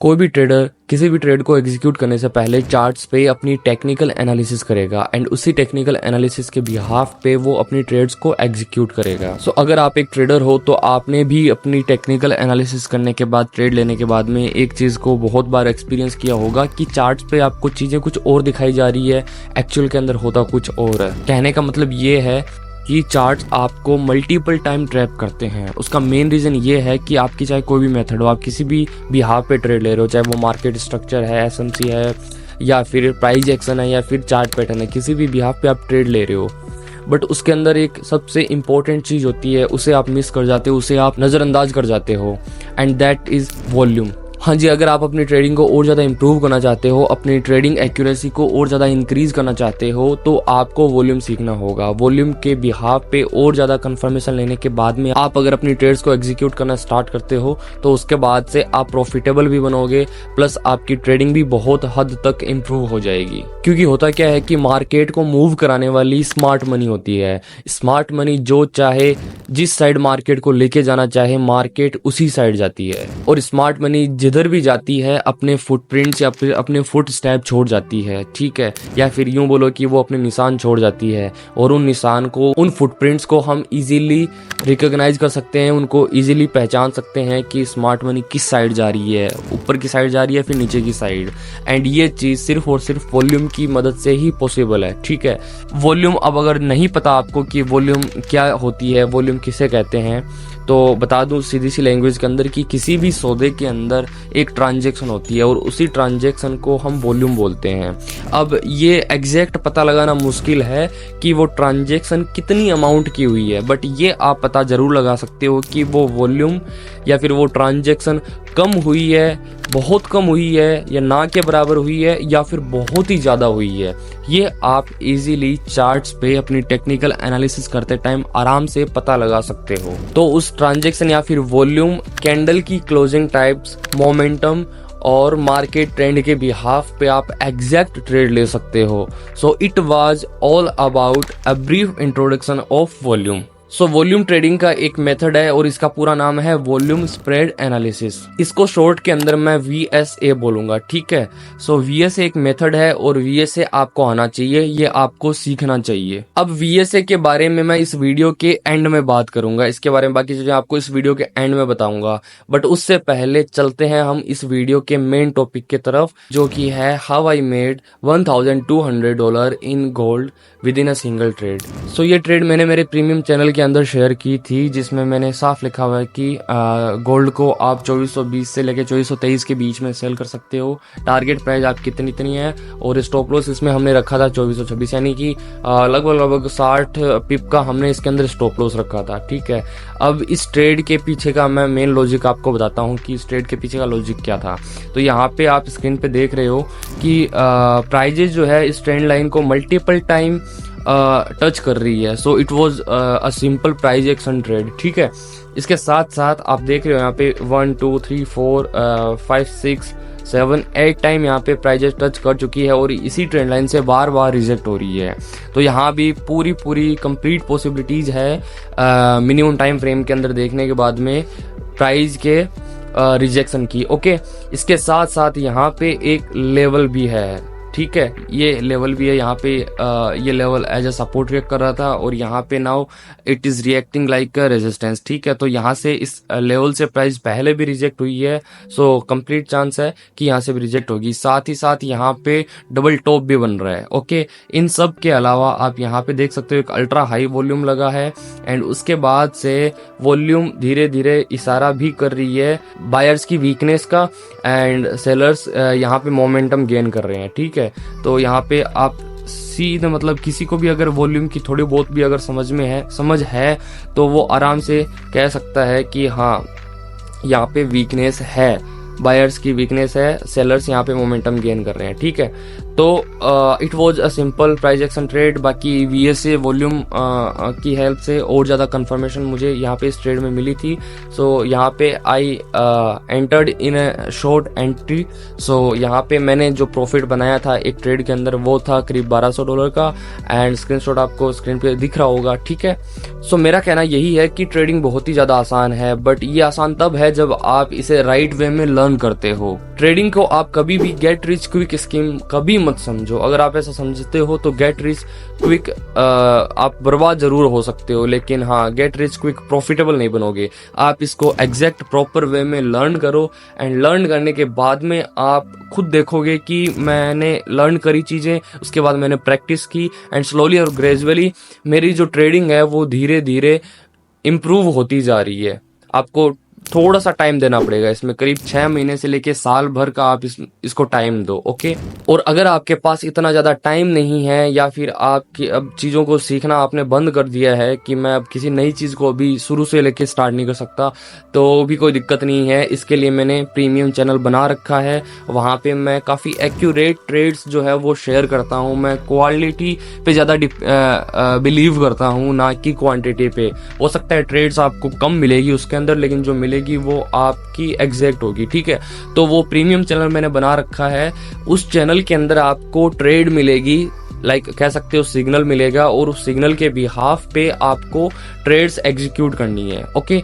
कोई भी ट्रेडर किसी भी ट्रेड को एग्जीक्यूट करने से पहले चार्ट्स पे अपनी टेक्निकल एनालिसिस करेगा एंड उसी टेक्निकल एनालिसिस के बिहाफ पे वो अपनी ट्रेड्स को एग्जीक्यूट करेगा। सो अगर आप एक ट्रेडर हो तो आपने भी अपनी टेक्निकल एनालिसिस करने के बाद, ट्रेड लेने के बाद में एक चीज़ को बहुत बार एक्सपीरियंस किया होगा कि चार्ट्स पे आपको चीज़ें कुछ और दिखाई जा रही है, एक्चुअल के अंदर होता कुछ और है। कहने का मतलब ये है कि चार्ट्स आपको मल्टीपल टाइम ट्रैप करते हैं। उसका मेन रीज़न ये है कि आपकी चाहे कोई भी मेथड हो, आप किसी भी बिहाफ पे ट्रेड ले रहे हो, चाहे वो मार्केट स्ट्रक्चर है, एसएमसी है, या फिर प्राइस एक्शन है, या फिर चार्ट पैटर्न है, किसी भी बिहाफ पे आप ट्रेड ले रहे हो, बट उसके अंदर एक सबसे इंपॉर्टेंट चीज़ होती है, उसे आप मिस कर जाते हो, उसे आप नज़रअंदाज कर जाते हो, एंड दैट इज़ वॉल्यूम। हाँ जी, अगर आप अपनी ट्रेडिंग को और ज़्यादा इंप्रूव करना चाहते हो, अपनी ट्रेडिंग एक्यूरेसी को और ज़्यादा इंक्रीज करना चाहते हो, तो आपको वॉल्यूम सीखना होगा। वॉल्यूम के बिहाफ पे और ज़्यादा कंफर्मेशन लेने के बाद में आप अगर अपनी ट्रेड्स को एग्जीक्यूट करना स्टार्ट करते हो तो उसके बाद से आप प्रॉफिटेबल भी बनोगे, प्लस आपकी ट्रेडिंग भी बहुत हद तक इम्प्रूव हो जाएगी। क्योंकि होता क्या है कि मार्केट को मूव कराने वाली स्मार्ट मनी होती है। स्मार्ट मनी जो चाहे, जिस साइड मार्केट को लेके जाना चाहे, मार्केट उसी साइड जाती है। और स्मार्ट मनी जिधर भी जाती है अपने फुटप्रिंट्स या फिर अपने फुट स्टेप छोड़ जाती है, ठीक है, या फिर यूं बोलो कि वो अपने निशान छोड़ जाती है, और उन निशान को, उन फुटप्रिंट्स को हम इजीली रिकॉग्नाइज कर सकते हैं, उनको इजीली पहचान सकते हैं कि स्मार्ट मनी किस साइड जा रही है, ऊपर की साइड जा रही है फिर नीचे की साइड। एंड ये चीज़ सिर्फ और सिर्फ वॉल्यूम की मदद से ही पॉसिबल है, ठीक है। वॉल्यूम, अब अगर नहीं पता आपको कि वॉल्यूम क्या होती है, वॉल्यूम किसे कहते हैं, तो बता दूं सीधी सी लैंग्वेज के अंदर कि किसी भी सौदे के अंदर एक ट्रांजैक्शन होती है और उसी ट्रांजैक्शन को हम वॉल्यूम बोलते हैं। अब ये एग्जैक्ट पता लगाना मुश्किल है कि वो ट्रांजैक्शन कितनी अमाउंट की हुई है, बट ये आप पता जरूर लगा सकते हो कि वो वॉल्यूम या फिर वो ट्रांजैक्शन कम हुई है, बहुत कम हुई है, या ना के बराबर हुई है, या फिर बहुत ही ज़्यादा हुई है। ये आप इजीली चार्ट्स पे अपनी टेक्निकल एनालिसिस करते टाइम आराम से पता लगा सकते हो। तो उस ट्रांजैक्शन या फिर वॉल्यूम, कैंडल की क्लोजिंग टाइप्स, मोमेंटम और मार्केट ट्रेंड के बिहाफ पे आप एग्जैक्ट ट्रेड ले सकते हो। So it was all about a brief introduction of volume. So volume trading का एक मेथड है और इसका पूरा नाम है वॉल्यूम स्प्रेड एनालिसिस। इसको शॉर्ट के अंदर मैं VSA बोलूंगा, ठीक है। सो VSA एक मेथड है और VSA आपको आना चाहिए, ये आपको सीखना चाहिए। अब VSA के बारे में मैं इस वीडियो के एंड में बात करूंगा, इसके बारे में बाकी चीजें आपको इस वीडियो के एंड में बताऊंगा, बट उससे पहले चलते हैं हम इस वीडियो के मेन टॉपिक की तरफ, जो कि है how I made $1,200 in gold within a single trade. So ये ट्रेड मैंने मेरे प्रीमियम चैनल के अंदर शेयर की थी, जिसमें मैंने साफ लिखा हुआ है कि गोल्ड को आप 2420 से लेके 2423 के बीच में सेल कर सकते हो। टारगेट प्राइस आपकी इतनी है और स्टॉप लॉस इसमें हमने रखा था 2426, यानी कि लगभग 60 पिप का हमने इसके अंदर स्टॉप लॉस रखा था, ठीक है। अब इस ट्रेड के पीछे का मैं मेन लॉजिक आपको बताता हूँ कि इस ट्रेड के पीछे का लॉजिक क्या था। तो यहाँ पे आप स्क्रीन पे देख रहे हो कि प्राइजेज जो है इस ट्रेंड लाइन को मल्टीपल टाइम टच कर रही है। So it was a simple price action trade, ठीक है। इसके साथ साथ आप देख रहे हो यहाँ पे 1 2 3 4 5 6 7 8 टाइम यहाँ पे प्राइजेस टच कर चुकी है और इसी ट्रेंड लाइन से बार बार रिजेक्ट हो रही है। तो यहाँ भी पूरी कंप्लीट पॉसिबिलिटीज है मिनिमम टाइम फ्रेम के अंदर देखने के बाद में प्राइस के रिजेक्शन की, ओके। इसके साथ साथ यहाँ पे एक लेवल भी है, ठीक है, ये लेवल भी है। यहाँ पे ये level as a support react कर रहा था और यहाँ पे now it is reacting like a resistance, ठीक है। तो यहाँ से इस लेवल से प्राइस पहले भी रिजेक्ट हुई है, सो कंप्लीट चांस है कि यहाँ से भी रिजेक्ट होगी। साथ ही साथ यहाँ पे डबल टॉप भी बन रहा है, ओके। इन सब के अलावा आप यहाँ पे देख सकते हो एक अल्ट्रा हाई वॉल्यूम लगा है एंड उसके बाद से वॉल्यूम धीरे धीरे इशारा भी कर रही है बायर्स की वीकनेस का, एंड सेलर्स यहाँ पे मोमेंटम गेन कर रहे हैं, ठीक है। तो यहाँ पे आप सीधे, मतलब किसी को भी अगर वॉल्यूम की थोड़ी बहुत भी अगर समझ है तो वो आराम से कह सकता है कि हाँ यहाँ पे वीकनेस है, बायर्स की वीकनेस है, सेलर्स यहाँ पे मोमेंटम गेन कर रहे हैं, ठीक है। तो it was a simple price action trade. बाकी वीएसए वॉल्यूम की हेल्प से और ज़्यादा कंफर्मेशन मुझे यहाँ पे इस ट्रेड में मिली थी। सो यहाँ पे I entered in a short entry. So यहाँ पे मैंने जो प्रॉफिट बनाया था एक ट्रेड के अंदर वो था करीब $1200 का, एंड स्क्रीनशॉट आपको स्क्रीन पे दिख रहा होगा, ठीक है। सो मेरा कहना यही है कि ट्रेडिंग बहुत ही ज़्यादा आसान है, बट ये आसान तब है जब आप इसे राइट वे में लर्न करते हो। ट्रेडिंग को आप कभी भी गेट रिच क्विक स्कीम कभी मत समझो। अगर आप ऐसा समझते हो तो गेट रिच क्विक आप बर्बाद जरूर हो सकते हो, लेकिन हाँ, गेट रिच क्विक प्रॉफिटेबल नहीं बनोगे। आप इसको एग्जैक्ट प्रॉपर वे में लर्न करो, एंड लर्न करने के बाद में आप खुद देखोगे कि मैंने लर्न करी चीज़ें, उसके बाद मैंने प्रैक्टिस की, एंड स्लोली और ग्रेजुअली मेरी जो ट्रेडिंग है वो धीरे धीरे इम्प्रूव होती जा रही है। आपको थोड़ा सा टाइम देना पड़ेगा, इसमें करीब 6 महीने से लेके साल भर का आप इसको टाइम दो, ओके। और अगर आपके पास इतना ज़्यादा टाइम नहीं है, या फिर आपकी अब चीज़ों को सीखना आपने बंद कर दिया है कि मैं अब किसी नई चीज़ को अभी शुरू से लेके स्टार्ट नहीं कर सकता, तो भी कोई दिक्कत नहीं है। इसके लिए मैंने प्रीमियम चैनल बना रखा है। वहाँ पे मैं काफ़ी एक्यूरेट ट्रेड्स जो है वो शेयर करता हूँ। मैं क्वालिटी पे ज़्यादा बिलीव करता हूँ, ना कि क्वांटिटी पे। हो सकता है ट्रेड्स आपको कम मिलेगी उसके अंदर, लेकिन जो मिलेगी वो आपकी एग्जैक्ट होगी, ठीक है। तो वो प्रीमियम चैनल मैंने बना रखा है। उस चैनल के अंदर आपको ट्रेड मिलेगी, लाइक कह सकते हो सिग्नल मिलेगा, और उस सिग्नल के बिहाफ पे आपको ट्रेड्स एग्जीक्यूट करनी है, ओके।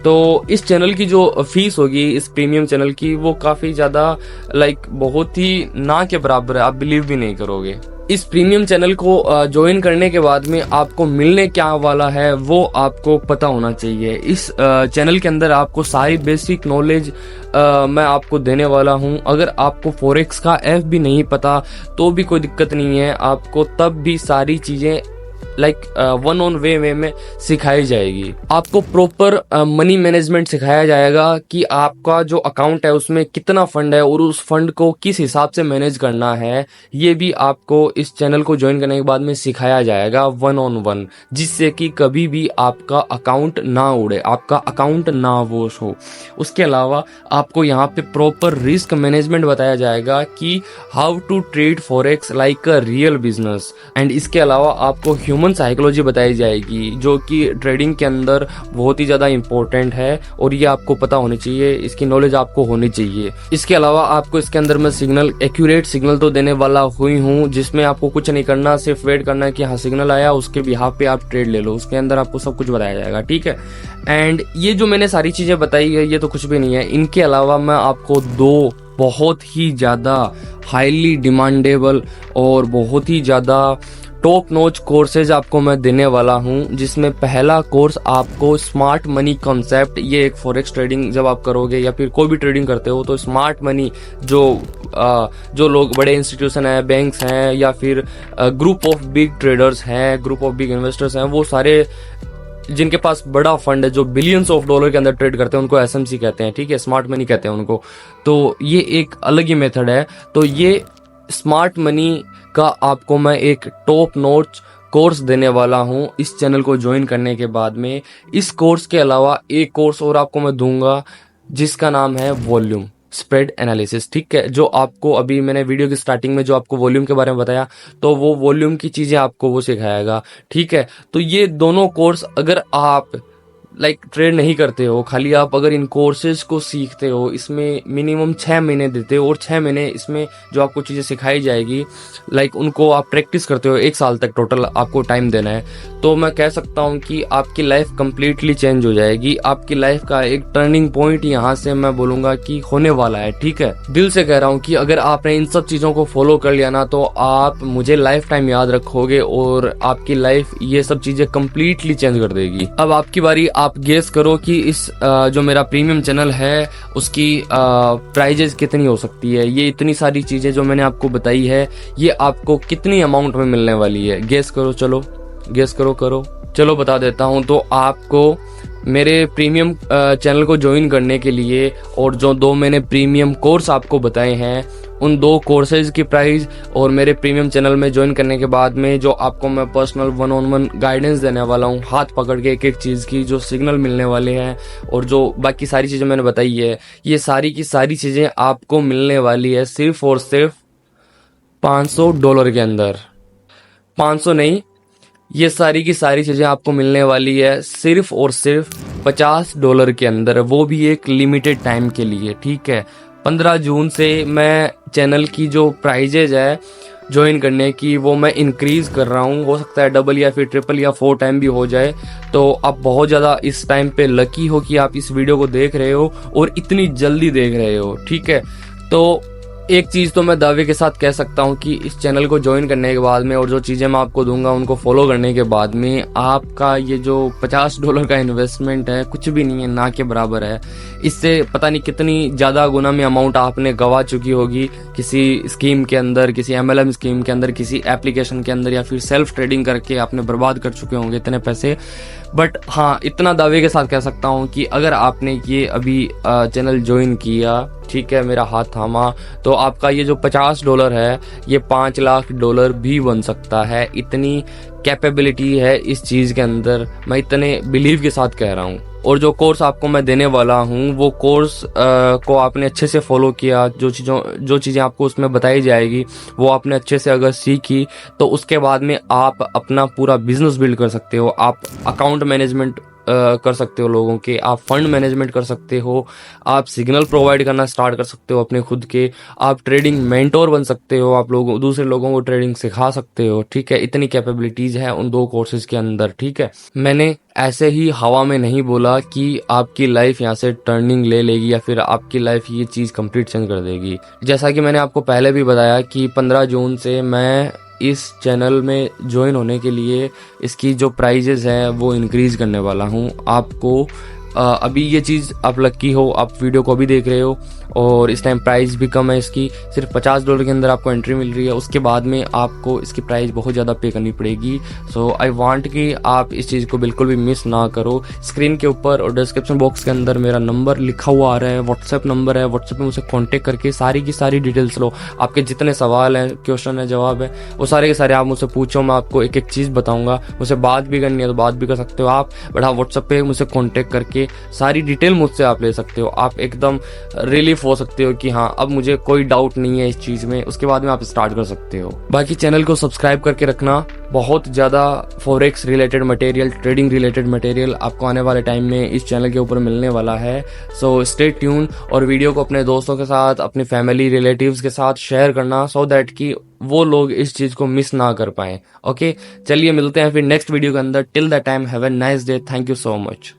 तो इस चैनल की जो फीस होगी, इस प्रीमियम चैनल की, वो काफ़ी ज़्यादा लाइक बहुत ही ना के बराबर है, आप बिलीव भी नहीं करोगे। इस प्रीमियम चैनल को ज्वाइन करने के बाद में आपको मिलने क्या वाला है वो आपको पता होना चाहिए। इस चैनल के अंदर आपको सारी बेसिक नॉलेज मैं आपको देने वाला हूं। अगर आपको फॉरेक्स का एफ भी नहीं पता तो भी कोई दिक्कत नहीं है, आपको तब भी सारी चीज़ें लाइक वन ऑन वे में सिखाई जाएगी। आपको प्रॉपर मनी मैनेजमेंट सिखाया जाएगा कि आपका जो अकाउंट है उसमें कितना फंड है और उस फंड को किस हिसाब से मैनेज करना है, ये भी आपको इस चैनल को ज्वाइन करने के बाद में सिखाया जाएगा वन ऑन वन, जिससे कि कभी भी आपका अकाउंट ना उड़े, आपका अकाउंट ना वॉश हो। उसके अलावा आपको यहाँ पे प्रॉपर रिस्क मैनेजमेंट बताया जाएगा कि how to trade forex like a real business, and इसके अलावा आपको ह्यूमन साइकोलॉजी बताई जाएगी, जो कि ट्रेडिंग के अंदर बहुत ही ज़्यादा इंपॉर्टेंट है और ये आपको पता होनी चाहिए, इसकी नॉलेज आपको होनी चाहिए। इसके अलावा आपको इसके अंदर मैं सिग्नल, एक्यूरेट सिग्नल तो देने वाला हुई हूँ, जिसमें आपको कुछ नहीं करना, सिर्फ वेट करना है कि हाँ सिग्नल आया, उसके बिहाफ पे आप ट्रेड ले लो। उसके अंदर आपको सब कुछ बताया जाएगा, ठीक है। एंड ये जो मैंने सारी चीज़ें बताई है ये तो कुछ भी नहीं है, इनके अलावा मैं आपको 2 बहुत ही ज़्यादा हाईली डिमांडेबल और बहुत ही ज़्यादा टॉप नॉच कोर्सेज आपको मैं देने वाला हूं, जिसमें पहला कोर्स आपको स्मार्ट मनी कॉन्सेप्ट, ये एक फॉरेक्स ट्रेडिंग जब आप करोगे या फिर कोई भी ट्रेडिंग करते हो तो स्मार्ट मनी जो लोग बड़े इंस्टीट्यूशन हैं, बैंक्स हैं, या फिर ग्रुप ऑफ बिग ट्रेडर्स हैं, ग्रुप ऑफ बिग इन्वेस्टर्स हैं, वो सारे जिनके पास बड़ा फंड है, जो बिलियंस ऑफ डॉलर के अंदर ट्रेड करते हैं, उनको एसएमसी कहते हैं, ठीक है, स्मार्ट मनी कहते हैं उनको। तो ये एक अलग ही मेथड है। तो ये स्मार्ट मनी का आपको मैं एक टॉप नॉच कोर्स देने वाला हूं इस चैनल को ज्वाइन करने के बाद में। इस कोर्स के अलावा एक कोर्स और आपको मैं दूंगा जिसका नाम है वॉल्यूम स्प्रेड एनालिसिस, ठीक है, जो आपको अभी मैंने वीडियो की स्टार्टिंग में जो आपको वॉल्यूम के बारे में बताया, तो वो वॉल्यूम की चीजें आपको वो सिखाएगा, ठीक है। तो ये दोनों कोर्स अगर आप लाइक ट्रेड नहीं करते हो, खाली आप अगर इन कोर्सेज को सीखते हो, इसमें मिनिमम 6 महीने देते हो और 6 महीने इसमें जो आपको चीज़ें सिखाई जाएगी लाइक उनको आप प्रैक्टिस करते हो, 1 साल तक टोटल आपको टाइम देना है, तो मैं कह सकता हूँ कि आपकी लाइफ कंप्लीटली चेंज हो जाएगी। आपकी लाइफ का एक टर्निंग पॉइंट यहाँ से मैं बोलूँगा कि होने वाला है, ठीक है। दिल से कह रहा हूँ कि अगर आपने इन सब चीज़ों को फॉलो कर लिया ना, तो आप मुझे लाइफ टाइम याद रखोगे और आपकी लाइफ ये सब चीज़ें कंप्लीटली चेंज कर देगी। अब आपकी बारी, आप गेस करो कि इस जो मेरा प्रीमियम चैनल है उसकी प्राइजेस कितनी हो सकती है। ये इतनी सारी चीज़ें जो मैंने आपको बताई है, ये आपको कितनी अमाउंट में मिलने वाली है, गेस करो, चलो गेस करो, चलो बता देता हूँ। तो आपको मेरे प्रीमियम चैनल को ज्वाइन करने के लिए और जो 2 मैंने प्रीमियम कोर्स आपको बताए हैं, उन 2 कोर्सेज की प्राइस और मेरे प्रीमियम चैनल में ज्वाइन करने के बाद में जो आपको मैं पर्सनल 1-on-1 गाइडेंस देने वाला हूँ, हाथ पकड़ के एक एक चीज़ की, जो सिग्नल मिलने वाले हैं और जो बाकी सारी चीज़ें मैंने बताई है, ये सारी की सारी चीज़ें आपको मिलने वाली है सिर्फ और सिर्फ $500 के अंदर। 500 नहीं, ये सारी की सारी चीज़ें आपको मिलने वाली है सिर्फ और सिर्फ $50 के अंदर, वो भी एक लिमिटेड टाइम के लिए, ठीक है। 15 जून से मैं चैनल की जो प्राइजेज है ज्वाइन करने की वो मैं इंक्रीज कर रहा हूँ। हो सकता है डबल या फिर ट्रिपल या 4 टाइम भी हो जाए। तो आप बहुत ज़्यादा इस टाइम पे लकी हो कि आप इस वीडियो को देख रहे हो और इतनी जल्दी देख रहे हो, ठीक है। तो एक चीज़ तो मैं दावे के साथ कह सकता हूँ कि इस चैनल को ज्वाइन करने के बाद में और जो चीज़ें मैं आपको दूंगा उनको फॉलो करने के बाद में आपका ये जो $50 का इन्वेस्टमेंट है कुछ भी नहीं है, ना के बराबर है। इससे पता नहीं कितनी ज़्यादा गुना में अमाउंट आपने गवा चुकी होगी किसी स्कीम के अंदर, किसी MLM स्कीम के अंदर, किसी एप्लीकेशन के अंदर, या फिर सेल्फ ट्रेडिंग करके आपने बर्बाद कर चुके होंगे इतने पैसे। बट हाँ, इतना दावे के साथ कह सकता हूँ कि अगर आपने ये अभी चैनल ज्वाइन किया, ठीक है, मेरा हाथ थामा, तो आपका ये जो $50 है ये $5 लाख भी बन सकता है। इतनी कैपेबिलिटी है इस चीज़ के अंदर, मैं इतने बिलीव के साथ कह रहा हूँ। और जो कोर्स आपको मैं देने वाला हूँ वो कोर्स को आपने अच्छे से फॉलो किया, जो चीज़ें आपको उसमें बताई जाएगी वो आपने अच्छे से अगर सीखी, तो उसके बाद में आप अपना पूरा बिजनेस बिल्ड कर सकते हो। आप अकाउंट मैनेजमेंट कर सकते हो लोगों के, आप फंड मैनेजमेंट कर सकते हो, आप सिग्नल प्रोवाइड करना स्टार्ट कर सकते हो अपने खुद के, आप ट्रेडिंग मेंटोर बन सकते हो, आप दूसरे लोगों को ट्रेडिंग सिखा सकते हो, ठीक है। इतनी कैपेबिलिटीज है उन 2 कोर्सेज के अंदर, ठीक है। मैंने ऐसे ही हवा में नहीं बोला कि आपकी लाइफ यहाँ से टर्निंग ले लेगी या फिर आपकी लाइफ ये चीज़ कंप्लीट चेंज कर देगी। जैसा कि मैंने आपको पहले भी बताया कि 15 जून से मैं इस चैनल में ज्वाइन होने के लिए इसकी जो प्राइजेस हैं वो इंक्रीज़ करने वाला हूँ। आपको अभी ये चीज़ आप लकी हो, आप वीडियो को अभी देख रहे हो और इस टाइम प्राइस भी कम है इसकी, सिर्फ $50 के अंदर आपको एंट्री मिल रही है। उसके बाद में आपको इसकी प्राइस बहुत ज़्यादा पे करनी पड़ेगी। सो आई वांट कि आप इस चीज़ को बिल्कुल भी मिस ना करो। स्क्रीन के ऊपर और डिस्क्रिप्शन बॉक्स के अंदर मेरा नंबर लिखा हुआ आ रहा है, व्हाट्सएप नंबर है, व्हाट्सएप में मुझसे कॉन्टेक्ट करके सारी की सारी डिटेल्स लो। आपके जितने सवाल हैं, क्वेश्चन है, जवाब है, वो सारे के सारे आप मुझसे पूछो, मैं आपको एक एक चीज़ बताऊँगा। मुझसे बात भी करनी है तो बात भी कर सकते हो आप, बट हाँ, व्हाट्सएप पे मुझसे कॉन्टेक्ट करके सारी डिटेल मुझसे आप ले सकते हो। आप एकदम रिलीफ हो सकते हो कि हाँ, अब मुझे कोई डाउट नहीं है इस चीज़ में। उसके बाद में आप स्टार्ट कर सकते हो। बाकी चैनल को सब्सक्राइब करके रखना, बहुत ज़्यादा forex related material, trading related material आपको आने वाले टाइम में इस चैनल के ऊपर मिलने वाला है। सो स्टे ट्यून और वीडियो को अपने दोस्तों के साथ, अपनी फैमिली रिलेटिव्स के साथ शेयर करना, सो दैट कि वो लोग इस चीज़ को मिस ना कर पाएँ। ओके, चलिए मिलते हैं फिर नेक्स्ट वीडियो के अंदर। Till the time, have a nice day, thank you so much.